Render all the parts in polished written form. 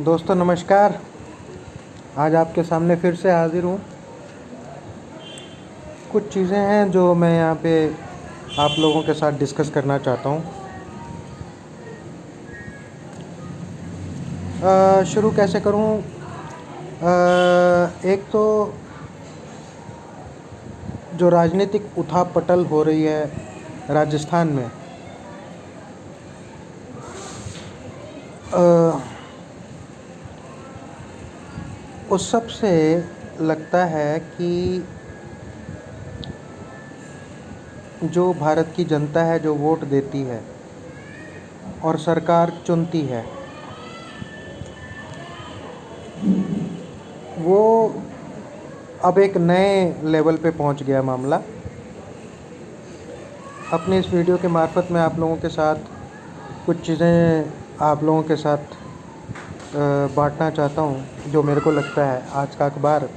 दोस्तों नमस्कार। आज आपके सामने फिर से हाज़िर हूँ। कुछ चीज़ें हैं जो मैं यहाँ पे आप लोगों के साथ डिस्कस करना चाहता हूँ। शुरू कैसे करूँ? एक तो जो राजनीतिक उथल-पुथल हो रही है राजस्थान में, उस सब से लगता है कि जो भारत की जनता है, जो वोट देती है और सरकार चुनती है, वो अब एक नए लेवल पे पहुंच गया मामला। अपने इस वीडियो के मार्फत मैं आप लोगों के साथ कुछ चीज़ें आप लोगों के साथ बांटना चाहता हूं, जो मेरे को लगता है। आज का अखबार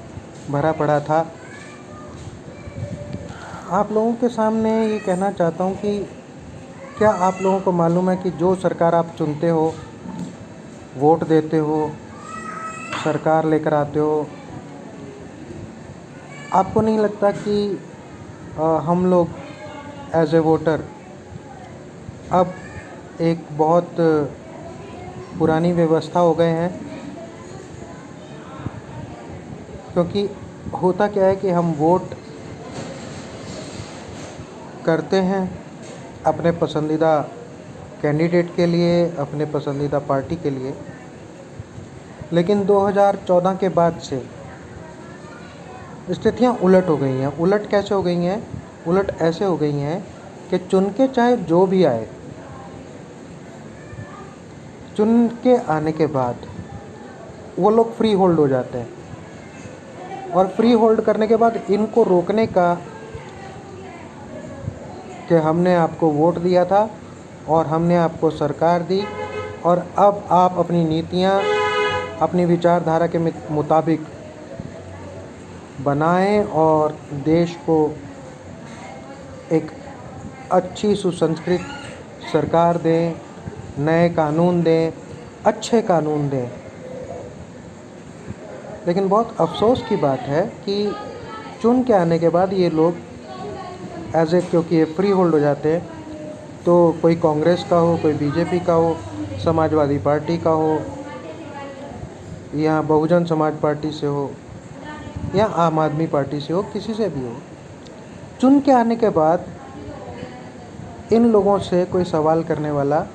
भरा पड़ा था। आप लोगों के सामने ये कहना चाहता हूं कि क्या आप लोगों को मालूम है कि जो सरकार आप चुनते हो, वोट देते हो, सरकार लेकर आते हो, आपको नहीं लगता कि हम लोग एज ए वोटर अब एक बहुत पुरानी व्यवस्था हो गए हैं? क्योंकि होता क्या है कि हम वोट करते हैं अपने पसंदीदा कैंडिडेट के लिए, अपने पसंदीदा पार्टी के लिए, लेकिन 2014 के बाद से स्थितियाँ उलट हो गई हैं। उलट कैसे हो गई हैं? उलट ऐसे हो गई हैं कि चुन के चाहे जो भी आए, चुन के आने के बाद वो लोग फ्री होल्ड हो जाते हैं। और फ्री होल्ड करने के बाद इनको रोकने का कि हमने आपको वोट दिया था और हमने आपको सरकार दी और अब आप अपनी नीतियाँ अपनी विचारधारा के मुताबिक बनाएं और देश को एक अच्छी सुसंस्कृत सरकार दें, नए कानून दें, अच्छे कानून दें। लेकिन बहुत अफसोस की बात है कि चुन के आने के बाद ये लोग क्योंकि ये फ्री होल्ड हो जाते हैं, तो कोई कांग्रेस का हो, कोई बीजेपी का हो, समाजवादी पार्टी का हो, या बहुजन समाज पार्टी से हो, या आम आदमी पार्टी से हो, किसी से भी हो, चुन के आने के बाद इन लोगों से कोई सवाल करने वाला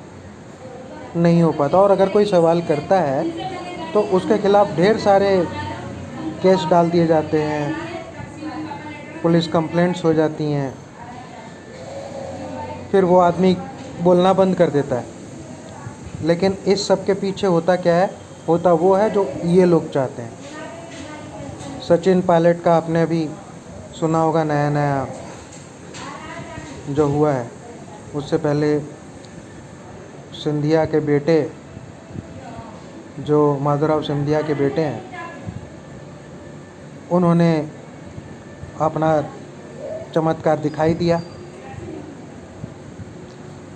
नहीं हो पाता। और अगर कोई सवाल करता है तो उसके खिलाफ़ ढेर सारे केस डाल दिए जाते हैं, पुलिस कंप्लेंट्स हो जाती हैं, फिर वो आदमी बोलना बंद कर देता है। लेकिन इस सब के पीछे होता क्या है? होता वो है जो ये लोग चाहते हैं। सचिन पायलट का आपने अभी सुना होगा, नया नया जो हुआ है। उससे पहले सिंधिया के बेटे, जो माधवराव सिंधिया के बेटे हैं, उन्होंने अपना चमत्कार दिखाई दिया।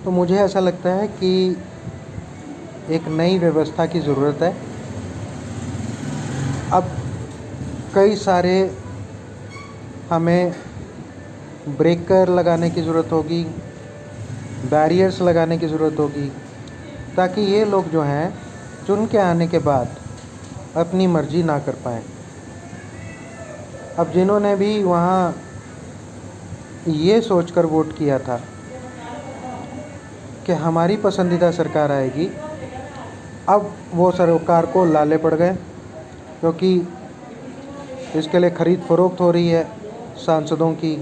तो मुझे ऐसा लगता है कि एक नई व्यवस्था की ज़रूरत है। अब कई सारे हमें ब्रेकर लगाने की ज़रूरत होगी, बैरियर्स लगाने की ज़रूरत होगी, ताकि ये लोग जो हैं चुन के आने के बाद अपनी मर्जी ना कर पाएँ। अब जिन्होंने भी वहाँ ये सोचकर वोट किया था कि हमारी पसंदीदा सरकार आएगी, अब वो सरकार को लाले पड़ गए, क्योंकि इसके लिए ख़रीद फ़रोख्त हो रही है सांसदों की,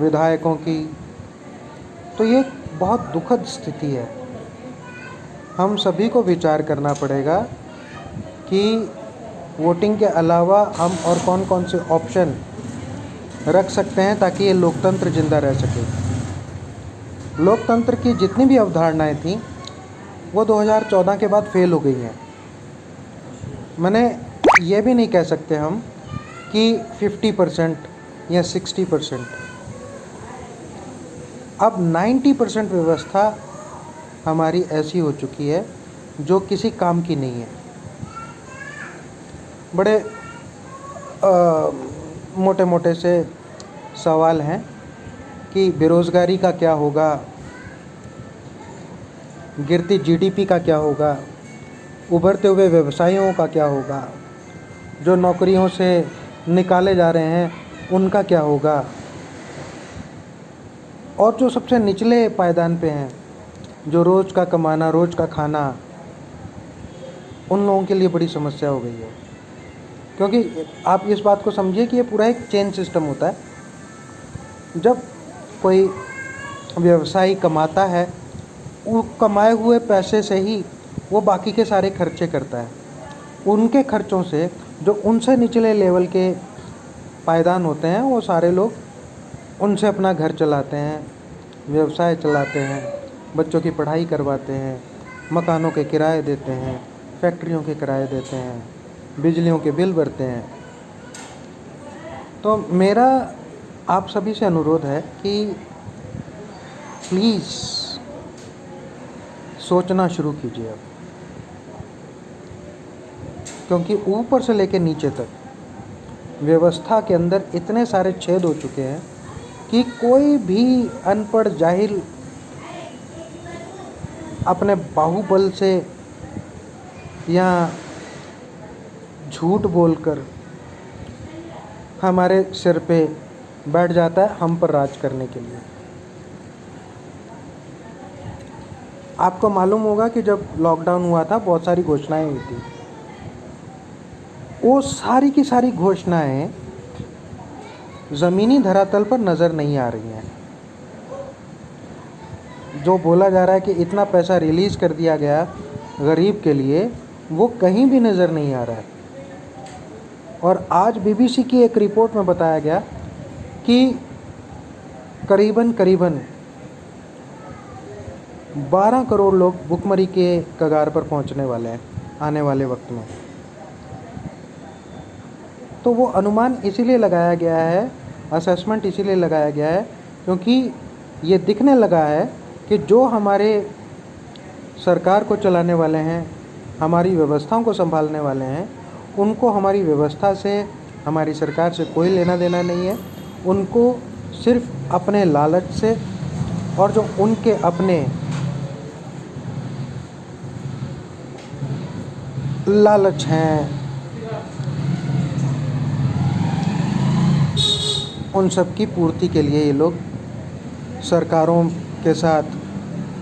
विधायकों की। तो ये बहुत दुखद स्थिति है। हम सभी को विचार करना पड़ेगा कि वोटिंग के अलावा हम और कौन कौन से ऑप्शन रख सकते हैं ताकि ये लोकतंत्र ज़िंदा रह सके। लोकतंत्र की जितनी भी अवधारणाएं थीं वो 2014 के बाद फेल हो गई हैं। मैंने ये भी नहीं कह सकते हम कि 50% या 60%, अब 90% व्यवस्था हमारी ऐसी हो चुकी है जो किसी काम की नहीं है। बड़े मोटे मोटे से सवाल हैं कि बेरोज़गारी का क्या होगा, गिरती जीडीपी का क्या होगा, उभरते हुए व्यवसायों का क्या होगा, जो नौकरियों से निकाले जा रहे हैं उनका क्या होगा, और जो सबसे निचले पायदान पे हैं, जो रोज़ का कमाना रोज़ का खाना, उन लोगों के लिए बड़ी समस्या हो गई है। क्योंकि आप इस बात को समझिए कि ये पूरा एक चेन सिस्टम होता है। जब कोई व्यवसायी कमाता है, वो कमाए हुए पैसे से ही वो बाकी के सारे खर्चे करता है। उनके खर्चों से जो उनसे निचले लेवल के पायदान होते हैं, वो सारे लोग उनसे अपना घर चलाते हैं, व्यवसाय चलाते हैं, बच्चों की पढ़ाई करवाते हैं, मकानों के किराए देते हैं, फैक्ट्रियों के किराए देते हैं, बिजलियों के बिल भरते हैं। तो मेरा आप सभी से अनुरोध है कि प्लीज़ सोचना शुरू कीजिए अब, क्योंकि ऊपर से लेकर नीचे तक व्यवस्था के अंदर इतने सारे छेद हो चुके हैं कि कोई भी अनपढ़ जाहिल अपने बाहुबल से या झूठ बोलकर हमारे सिर पे बैठ जाता है हम पर राज करने के लिए। आपको मालूम होगा कि जब लॉकडाउन हुआ था बहुत सारी घोषणाएं हुई थी। वो सारी की सारी घोषणाएं ज़मीनी धरातल पर नज़र नहीं आ रही हैं। जो बोला जा रहा है कि इतना पैसा रिलीज़ कर दिया गया गरीब के लिए, वो कहीं भी नज़र नहीं आ रहा है। और आज बीबीसी की एक रिपोर्ट में बताया गया कि करीबन 12 करोड़ लोग भुखमरी के कगार पर पहुंचने वाले हैं आने वाले वक्त में। तो वो अनुमान इसीलिए लगाया गया है, असेसमेंट इसीलिए लगाया गया है क्योंकि ये दिखने लगा है कि जो हमारे सरकार को चलाने वाले हैं, हमारी व्यवस्थाओं को संभालने वाले हैं, उनको हमारी व्यवस्था से, हमारी सरकार से कोई लेना देना नहीं है। उनको सिर्फ अपने लालच से और जो उनके अपने लालच हैं, उन सब की पूर्ति के लिए ये लोग सरकारों के साथ,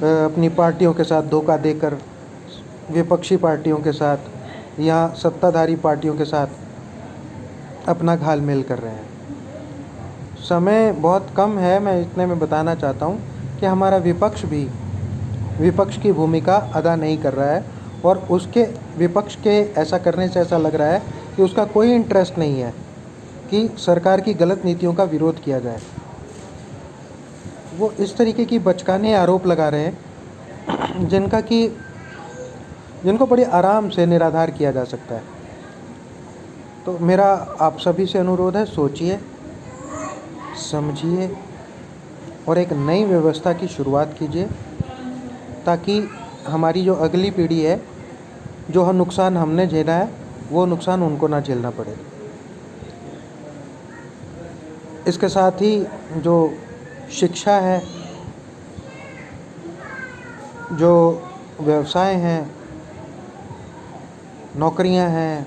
अपनी पार्टियों के साथ धोखा देकर, विपक्षी पार्टियों के साथ या सत्ताधारी पार्टियों के साथ अपना घालमेल कर रहे हैं। समय बहुत कम है, मैं इतने में बताना चाहता हूँ कि हमारा विपक्ष भी विपक्ष की भूमिका अदा नहीं कर रहा है और उसके विपक्ष के ऐसा करने से ऐसा लग रहा है कि उसका कोई इंटरेस्ट नहीं है कि सरकार की गलत नीतियों का विरोध किया जाए। वो इस तरीके की बचकाने आरोप लगा रहे हैं जिनको बड़ी आराम से निराधार किया जा सकता है। तो मेरा आप सभी से अनुरोध है, सोचिए, समझिए और एक नई व्यवस्था की शुरुआत कीजिए ताकि हमारी जो अगली पीढ़ी है, जो नुकसान हमने झेला है, वो नुकसान उनको ना झेलना पड़े। इसके साथ ही जो शिक्षा है, जो व्यवसाय हैं, नौकरियां हैं,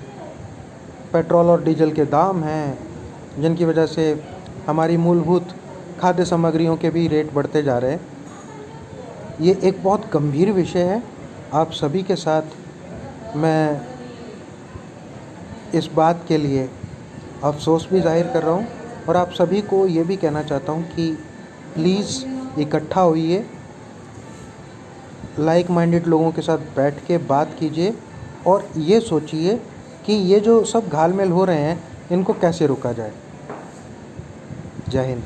पेट्रोल और डीजल के दाम हैं, जिनकी वजह से हमारी मूलभूत खाद्य सामग्रियों के भी रेट बढ़ते जा रहे हैं, ये एक बहुत गंभीर विषय है। आप सभी के साथ मैं इस बात के लिए अफसोस भी जाहिर कर रहा हूँ और आप सभी को ये भी कहना चाहता हूँ कि प्लीज़ इकट्ठा होइए, लाइक माइंडेड लोगों के साथ बैठ के बात कीजिए और ये सोचिए कि ये जो सब घालमेल हो रहे हैं, इनको कैसे रोका जाए। जय हिंद।